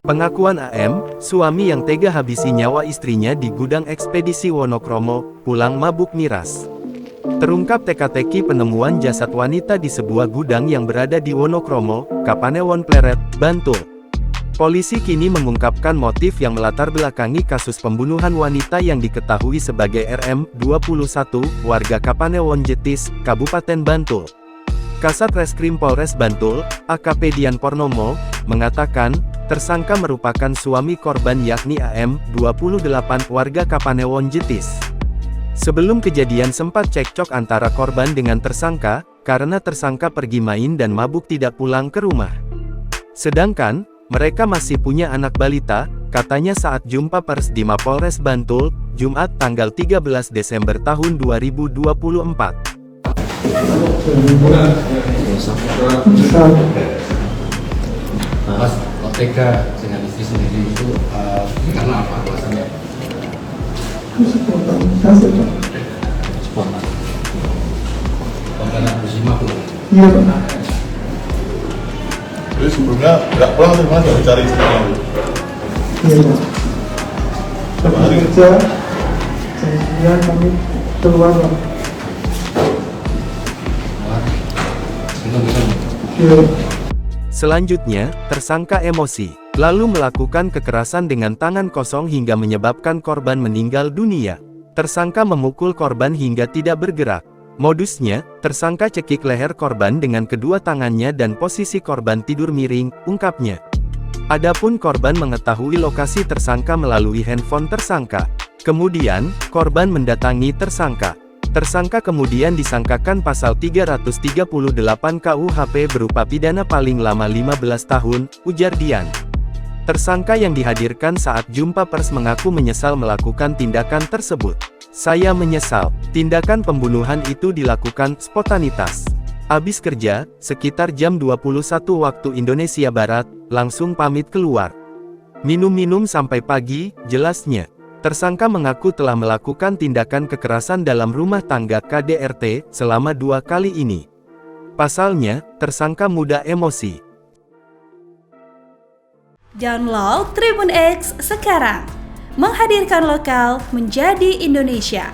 Pengakuan AM, suami yang tega habisi nyawa istrinya di gudang ekspedisi Wonokromo, pulang mabuk miras. Terungkap teka-teki penemuan jasad wanita di sebuah gudang yang berada di Wonokromo, Kapanewon Pleret, Bantul. Polisi kini mengungkapkan motif yang melatar belakangi kasus pembunuhan wanita yang diketahui sebagai RM, 21, warga Kapanewon Jetis, Kabupaten Bantul. Kasat Reskrim Polres Bantul, AKP Dian Purnomo, mengatakan, tersangka merupakan suami korban yakni AM, 28, warga Kapanewon Jetis. Sebelum kejadian sempat cekcok antara korban dengan tersangka, karena tersangka pergi main dan mabuk tidak pulang ke rumah. Sedangkan, mereka masih punya anak balita, katanya saat jumpa pers di Mapolres Bantul, Jumat tanggal 13 Desember tahun 2024. Mas, tega dengan istri sendiri itu karena apa alasannya? Spontan. Spontan habis mabuk. Iya, Pak. Jadi sebelumnya nggak pulang dari mana mencari istrinya? Iya, Pak. Habis kerja, kemudian kami keluar, Pak. Iya. Selanjutnya, tersangka emosi, lalu melakukan kekerasan dengan tangan kosong hingga menyebabkan korban meninggal dunia. Tersangka memukul korban hingga tidak bergerak. Modusnya, tersangka cekik leher korban dengan kedua tangannya dan posisi korban tidur miring, ungkapnya. Adapun korban mengetahui lokasi tersangka melalui handphone tersangka. Kemudian, korban mendatangi tersangka. Tersangka kemudian disangkakan pasal 338 KUHP berupa pidana paling lama 15 tahun, ujar Dian. Tersangka yang dihadirkan saat jumpa pers mengaku menyesal melakukan tindakan tersebut. Saya menyesal, tindakan pembunuhan itu dilakukan spontanitas. Abis kerja, sekitar jam 21 waktu Indonesia Barat, langsung pamit keluar. Minum-minum sampai pagi, jelasnya. Tersangka mengaku telah melakukan tindakan kekerasan dalam rumah tangga KDRT selama 2 kali ini. Pasalnya, tersangka mudah emosi. Download Tribun X sekarang, menghadirkan lokal menjadi Indonesia.